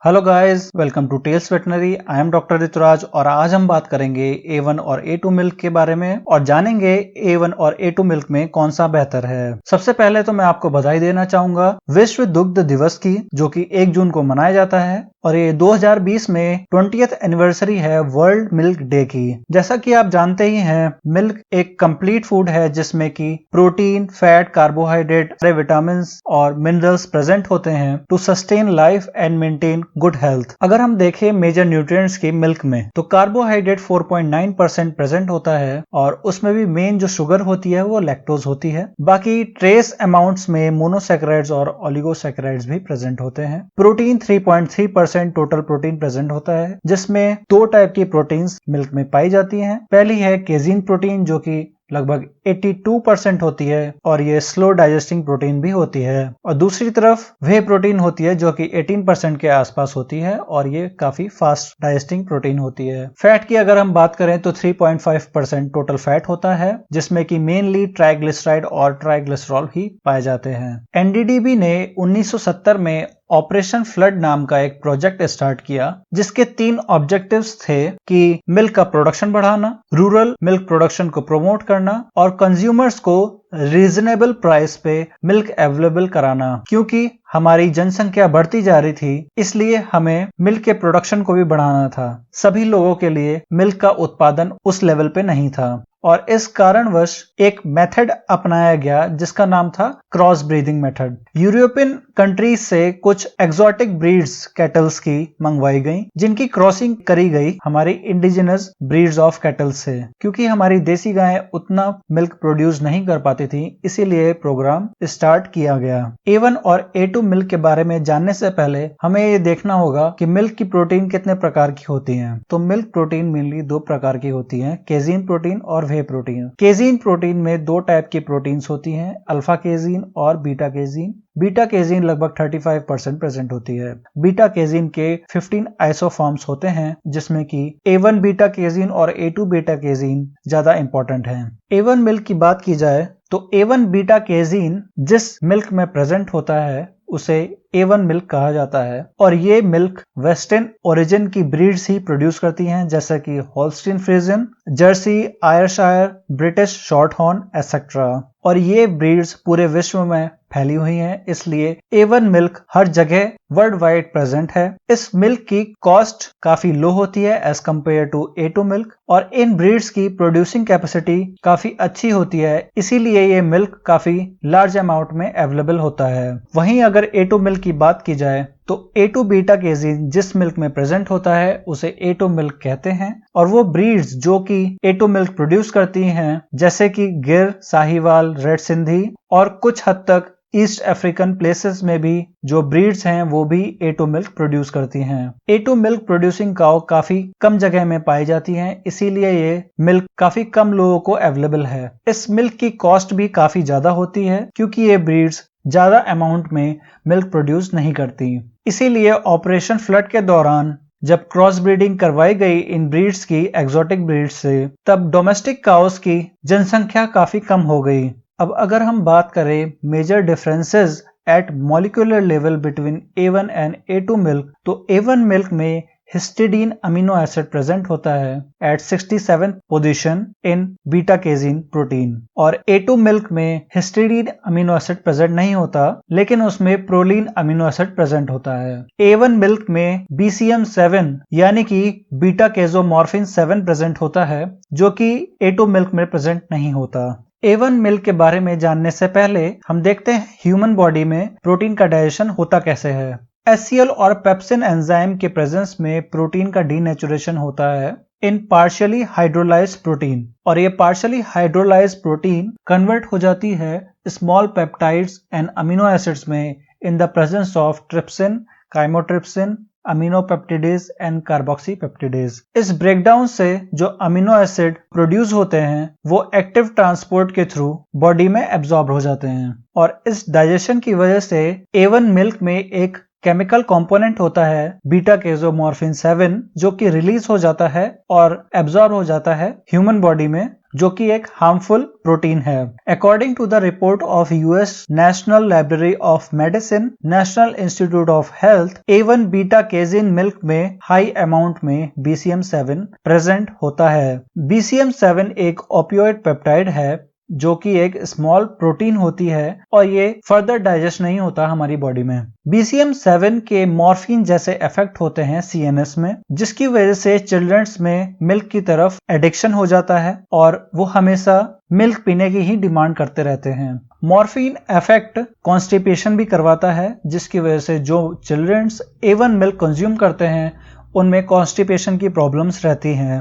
Hello guys, welcome to tails veterinary. I am doctor Rituraj और आज हम बात करेंगे A1 और A2 मिल्क के बारे में और जानेंगे A1 और A2 मिल्क में कौन सा बेहतर है। सबसे पहले तो मैं आपको बधाई देना चाहूंगा विश्व दुग्ध दिवस की, जो कि 1 जून को मनाया जाता है और ये 2020 में 20th एनिवर्सरी है वर्ल्ड मिल्क डे की। जैसा कि आप जानते ही हैं, मिल्क एक कंप्लीट फूड है जिसमें कि प्रोटीन, फैट, कार्बोहाइड्रेट, विटामिन और मिनरल्स प्रेजेंट होते हैं to sustain life and maintain good health. अगर हम देखें मेजर न्यूट्रिएंट्स की मिल्क में, तो कार्बोहाइड्रेट 4.9% प्रेजेंट होता है और उसमें भी मेन जो शुगर होती है वो लैक्टोज होती है। बाकी ट्रेस अमाउंट्स में मोनोसैकेराइड्स और ओलिगोसैकेराइड्स भी प्रेजेंट होते हैं। प्रोटीन 3.3% टोटल प्रोटीन प्रेजेंट होता है, जिसमें 2 टाइप की प्रोटीन्स मिल्क में पाई जाती हैं। पहली है केजीन प्रोटीन, जो कि लगभग 82% होती है और ये स्लो डाइजेस्टिंग प्रोटीन भी होती है, और दूसरी तरफ वे प्रोटीन होती है जो कि 18% के आसपास होती है और ये काफी फास्ट डाइजेस्टिंग प्रोटीन होती है। फैट की अगर हम बात करें तो 3.5% टोटल फैट होता है, जिसमें कि मेनली ट्राइग्लिसराइड और ट्राइग्लिसरॉल ही पाए जाते हैं। एनडीडीबी ने 1970 में ऑपरेशन फ्लड नाम का एक प्रोजेक्ट स्टार्ट किया, जिसके 3 ऑब्जेक्टिव्स थे कि मिल्क का प्रोडक्शन बढ़ाना, रूरल मिल्क प्रोडक्शन को प्रमोट करना और कंज्यूमर्स को रीजनेबल प्राइस पे मिल्क अवेलेबल कराना। क्योंकि हमारी जनसंख्या बढ़ती जा रही थी, इसलिए हमें मिल्क के प्रोडक्शन को भी बढ़ाना था। सभी लोगों के लिए मिल्क का उत्पादन उस लेवल पे नहीं था और इस कारणवश एक मेथड अपनाया गया जिसका नाम था cross breeding method. European countries से कुछ एक्सोटिक ब्रीड्स कैटल्स की मंगवाई गई, जिनकी क्रॉसिंग करी गई हमारी इंडिजिनस ब्रीड्स ऑफ कैटल से। क्योंकि हमारी देसी गायें उतना मिल्क प्रोड्यूस नहीं कर पाती थी, इसीलिए प्रोग्राम स्टार्ट किया गया। A1 और A2 मिल्क के बारे में जानने से पहले हमें ये देखना होगा कि मिल्क की प्रोटीन कितने प्रकार की होती हैं। तो मिल्क प्रोटीन मेनली 2 प्रकार की होती हैं, केजीन प्रोटीन और वे प्रोटीन। केजीन प्रोटीन में 2 टाइप की प्रोटीन्स होती हैं, अल्फा केजीन और बीटा केजीन। बीटा केजीन लगभग 35% प्रेजेंट होती है। बीटा केजीन के 15 आइसोफॉर्म्स होते हैं, जिसमें कि A1 बीटा केजीन और A2 बीटा केजीन ज्यादा इंपॉर्टेंट हैं। A1 मिल्क की बात की जाए तो A1 बीटा केजीन जिस मिल्क में प्रेजेंट होता है उसे A1 मिल्क कहा जाता है और ये मिल्क वेस्टर्न ओरिजिन की ब्रीड्स ही प्रोड्यूस करती हैं, जैसा कि Holstein Friesian, Jersey, Ayrshire, British shorthorn etcetera. और ये ब्रीड्स पूरे विश्व में फैली हुई हैं, इसलिए A1 मिल्क हर जगह वर्ल्ड वाइड प्रेजेंट है। इस मिल्क की कॉस्ट काफी लो होती है as compare to A2 milk और इन ब्रीड्स की प्रोड्यूसिंग कैपेसिटी काफी अच्छी होती है, इसीलिए ये मिल्क काफी लार्ज अमाउंट में अवेलेबल होता है। वहीं अगर A2 मिल्क की बात की जाए तो A2 बीटा केजीन जिस मिल्क में प्रेजेंट होता है उसे A2 मिल्क कहते हैं, और वो ब्रीड्स जो कि A2 मिल्क प्रोड्यूस करती हैं, जैसे कि गिर, साहिवाल, रेड सिंधी और कुछ हद तक ईस्ट अफ्रीकन प्लेसेस में भी जो ब्रीड्स हैं वो भी A2 मिल्क प्रोड्यूस करती हैं। A2 मिल्क प्रोड्यूसिंग काउ काफी कम जगह में पाई जाती हैं, इसीलिए ये मिल्क काफी कम लोगों को अवेलेबल है। इस मिल्क की कॉस्ट भी काफी ज्यादा होती है, क्योंकि ये ब्रीड्स ज्यादा अमाउंट में मिल्क प्रोड्यूस नहीं करती। इसीलिए ऑपरेशन फ्लड के दौरान जब क्रॉस ब्रीडिंग करवाई गई इन ब्रीड्स की एक्सोटिक ब्रीड्स से, तब डोमेस्टिक काउस की जनसंख्या काफी कम हो गई। अब अगर हम बात करें major differences at molecular level between A1 and A2 milk, तो A1 मिल्क में हिस्टिडीन अमीनो एसिड प्रेजेंट होता है at 67th position in beta casein protein, और A2 मिल्क में हिस्टिडीन अमीनो एसिड प्रेजेंट नहीं होता, लेकिन उसमें प्रोलीन अमीनो एसिड प्रेजेंट होता है। A1 मिल्क में BCM7 यानी कि बीटा केजोमॉर्फिन 7 प्रेजेंट होता है, जो कि A2 मिल्क में प्रेजेंट नहीं होता। A1 मिल्क के बारे में जानने से पहले हम देखते हैं ह्यूमन बॉडी में प्रोटीन का डाइजेशन होता कैसे है। HCl और पेप्सिन एंजाइम के प्रेजेंस में प्रोटीन का डीनेचुरेशन होता है इन पार्शियली हाइड्रोलाइज्ड प्रोटीन, और ये पार्शियली हाइड्रोलाइज्ड प्रोटीन कन्वर्ट हो जाती है small peptides and amino acids में in the presence of trypsin, chymotrypsin, aminopeptidase and carboxypeptidase. इस ब्रेकडाउन से जो अमीनो एसिड प्रोड्यूस होते हैं वो एक्टिव ट्रांसपोर्ट के थ्रू बॉडी में एब्जॉर्ब हो जाते हैं, और इस डाइजेशन की वजह से A1 मिल्क में एक केमिकल कंपोनेंट होता है बीटा केजोमॉर्फिन 7 जो कि रिलीज हो जाता है और एब्जॉर्ब हो जाता है ह्यूमन बॉडी में, जो कि एक हार्मफुल प्रोटीन है। According to the report of US National Library of Medicine, National Institute of Health, A1 beta casein milk में हाई अमाउंट में BCM7 प्रेजेंट होता है। BCM7 एक ओपियोइड पेप्टाइड है जो कि एक स्मॉल प्रोटीन होती है और ये फर्दर डाइजेस्ट नहीं होता हमारी बॉडी में। BCM7 के मॉर्फिन जैसे इफेक्ट होते हैं CNS में, जिसकी वजह से चिल्ड्रंस में मिल्क की तरफ एडिक्शन हो जाता है और वो हमेशा मिल्क पीने की ही डिमांड करते रहते हैं। मॉर्फिन इफेक्ट कॉन्स्टिपेशन भी करवाता है, जिसकी वजह से जो चिल्ड्रंस A1 मिल्क कंज्यूम करते हैं उनमें कॉन्स्टिपेशन की प्रॉब्लम्स रहती हैं।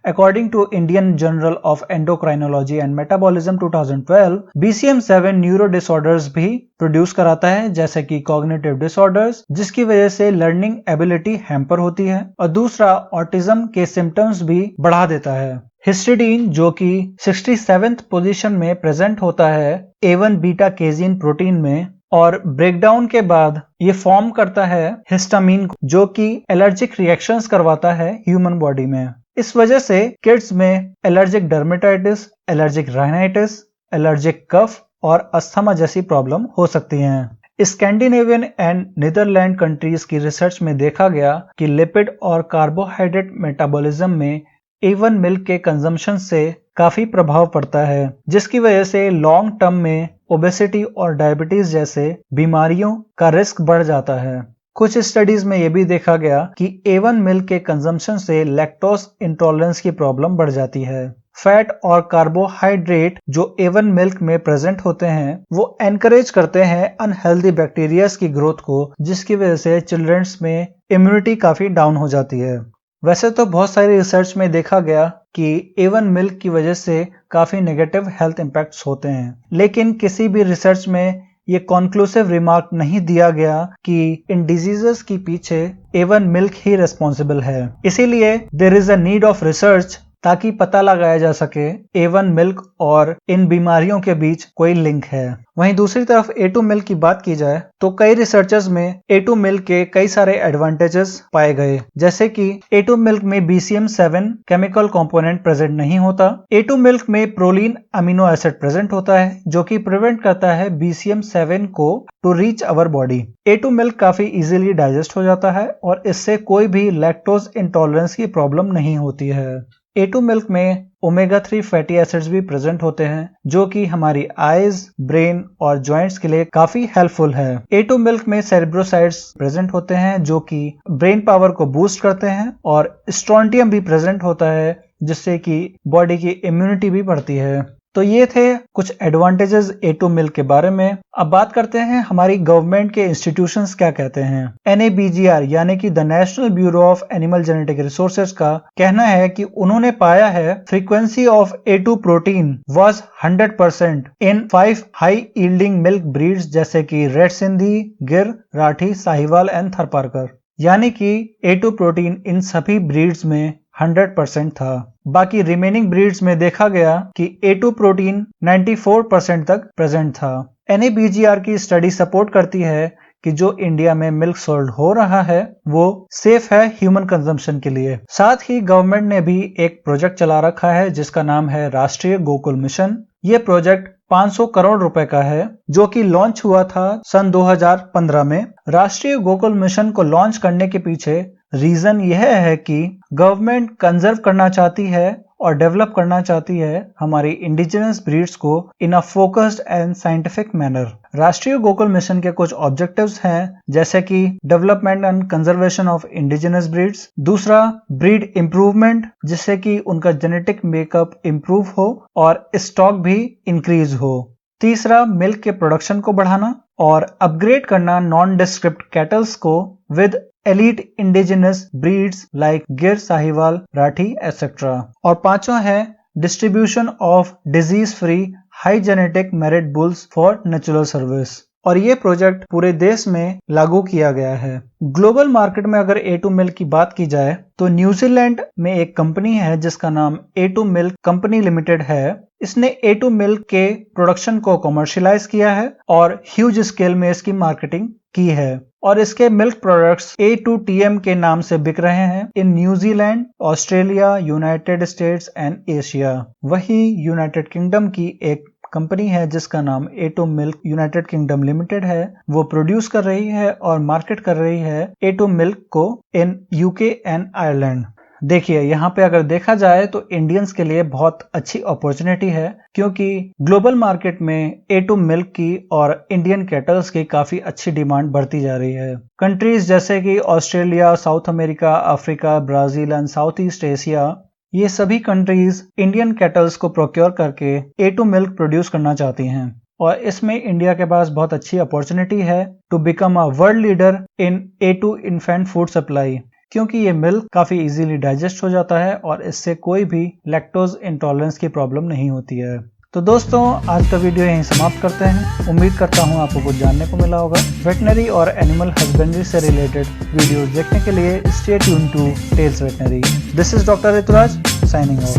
According to Indian Journal of Endocrinology and Metabolism 2012, BCM7 neuro disorders भी प्रोड्यूस कराता है, जैसे कि कॉग्निटिव डिसऑर्डर्स, जिसकी वजह से लर्निंग एबिलिटी हैम्पर होती है, और दूसरा ऑटिज्म के सिम्टम्स भी बढ़ा देता है। हिस्टिडीन जो कि 67th पोजीशन में प्रेजेंट होता है A1 बीटा केजिन प्रोटीन में, और ब्रेकडाउन के बाद ये फॉर्म करता है हिस्टामिन जो कि एलर्जिक रिएक्शंस करवाता है ह्यूमन बॉडी में। इस वजह से किड्स में allergic dermatitis, allergic rhinitis, allergic cough और अस्थमा जैसी प्रॉब्लम हो सकती हैं। स्कैंडिनेवियन एंड नीदरलैंड कंट्रीज की रिसर्च में देखा गया कि लिपिड और कार्बोहाइड्रेट मेटाबॉलिज्म में A1 मिल्क के कंजम्पशन से काफी प्रभाव पड़ता है, जिसकी वजह से लॉन्ग टर्म में ओबेसिटी और डायबिटीज जैसे बीमारियों का रिस्क बढ़ जाता है। कुछ स्टडीज में यह भी देखा गया कि A1 मिल्क के कंजम्पशन से लैक्टोज इंटॉलरेंस की प्रॉब्लम बढ़ जाती है। फैट और कार्बोहाइड्रेट जो A1 मिल्क में प्रेजेंट होते हैं वो एनकरेज करते हैं अनहेल्दी बैक्टीरियाज की ग्रोथ को, जिसकी वजह से चिल्ड्रंस में इम्यूनिटी काफी डाउन हो जाती है। वैसे तो बहुत सारी रिसर्च में देखा गया कि A1 मिल्क की वजह से काफी नेगेटिव हेल्थ इंपैक्ट्स होते हैं, लेकिन किसी भी रिसर्च में ये कॉन्क्लूसिव रिमार्क नहीं दिया गया कि इन डिजीजेस के पीछे A1 मिल्क ही रिस्पॉन्सिबल है। इसीलिए there is a need of research ताकि पता लगाया जा सके A1 मिल्क और इन बीमारियों के बीच कोई लिंक है। वहीं दूसरी तरफ A2 मिल्क की बात की जाए तो कई रिसर्चर्स में A2 मिल्क के कई सारे एडवांटेजेस पाए गए, जैसे कि A2 मिल्क में BCM7 केमिकल कंपोनेंट प्रेजेंट नहीं होता। A2 मिल्क में प्रोलीन अमीनो एसिड प्रेजेंट होता है जो कि प्रिवेंट करता है BCM7 को to reach our body. A2 milk काफी इजीली डाइजेस्ट हो जाता है और इससे कोई भी लैक्टोज इंटॉलरेंस की प्रॉब्लम नहीं होती है। A2 मिल्क में ओमेगा 3 फैटी एसिड्स भी प्रेजेंट होते हैं जो कि हमारी आईज, ब्रेन और जॉइंट्स के लिए काफी हेल्पफुल है। A2 मिल्क में सेरेब्रोसाइट्स प्रेजेंट होते हैं जो कि ब्रेन पावर को बूस्ट करते हैं, और स्ट्रोंटियम भी प्रेजेंट होता है जिससे कि बॉडी की इम्यूनिटी भी बढ़ती है। तो ये थे कुछ एडवांटेजेस A2 मिल्क के बारे में। अब बात करते हैं हमारी गवर्नमेंट के इंस्टीट्यूशंस क्या कहते हैं। NABGR यानी कि the national bureau of animal genetic resources का कहना है कि उन्होंने पाया है frequency of A2 protein was 100% in 5 high yielding milk breeds जैसे कि रेड सिंधी, गिर, राठी, साहिवाल एंड थरपारकर। यानी कि A2 प्रोटीन इन सभी ब्रीड्स में 100% था। बाकी रिमेनिंग ब्रीड्स में देखा गया कि A2 प्रोटीन 94% तक प्रेजेंट था। NABGR की स्टडी सपोर्ट करती है कि जो इंडिया में मिल्क सोल्ड हो रहा है वो सेफ है ह्यूमन कंजम्पशन के लिए। साथ ही गवर्नमेंट ने भी एक प्रोजेक्ट चला रखा है जिसका नाम है राष्ट्रीय गोकुल मिशन। ये प्रोजेक्ट 500 करोड़ रुपए का है जो कि लॉन्च हुआ था सन 2015 में। राष्ट्रीय गोकुल मिशन को लॉन्च करने के पीछे रीजन यह है कि गवर्नमेंट कंजर्व करना चाहती है और डेवलप करना चाहती है हमारी इंडिजिनस ब्रीड्स को in a focused and scientific manner. राष्ट्रीय गोकुल मिशन के कुछ ऑब्जेक्टिव्स हैं जैसे कि development and conservation of indigenous breeds, दूसरा ब्रीड इंप्रूवमेंट जिससे कि उनका जेनेटिक मेकअप इंप्रूव हो और स्टॉक भी इंक्रीज हो, तीसरा मिल्क के प्रोडक्शन को बढ़ाना और अपग्रेड करना नॉन डिस्क्रिप्ट कैटल्स को with elite indigenous breeds like गिर, साहिवाल, राठी एटसेट्रा, और पांचवा है distribution of disease free high genetic merit bulls for natural service. और ये प्रोजेक्ट पूरे देश में लागू किया गया है। ग्लोबल मार्केट में अगर A2 मिल्क की बात की जाए तो न्यूजीलैंड में एक कंपनी है जिसका नाम A2 मिल्क कंपनी लिमिटेड है। इसने A2 मिल्क के प्रोडक्शन को कमर्शियलाइज किया है और ह्यूज स्केल में इसकी मार्केटिंग की है। और इसके मिल्क प्रोडक्ट्स A2TM के नाम से बिक रहे हैं in New Zealand, Australia, United states and Asia. वही यूनाइटेड किंगडम की एक कंपनी है जिसका नाम A2 milk United kingdom limited है, वो प्रोड्यूस कर रही है और मार्केट कर रही है A2 मिल्क को इन यूके एंड आयरलैंड। देखिए यहाँ पे अगर देखा जाए तो इंडियंस के लिए बहुत अच्छी अपॉर्चुनिटी है, क्योंकि ग्लोबल मार्केट में A2 मिल्क की और इंडियन कैटल्स की काफी अच्छी डिमांड बढ़ती जा रही है। कंट्रीज जैसे कि Australia, south America, Africa, Brazil and south east Asia, ये सभी कंट्रीज इंडियन कैटल्स को प्रोक्योर करके A2 मिल्क प्रोड्यूस करना चाहती हैं और इसमें इंडिया के पास बहुत अच्छी अपॉर्चुनिटी है to become a world leader in A2 infant food supply, क्योंकि ये मिल्क काफी इजीली डाइजेस्ट हो जाता है और इससे कोई भी लैक्टोज इंटॉलरेंस की प्रॉब्लम नहीं होती है। तो दोस्तों आज का वीडियो यहीं समाप्त करते हैं। उम्मीद करता हूँ आपको कुछ जानने को मिला होगा। वेटनरी और एनिमल हस्बेंड्री से रिलेटेड वीडियोस देखने के लिए stay tune to tails veterinary. This is doctor Rituraj signing of.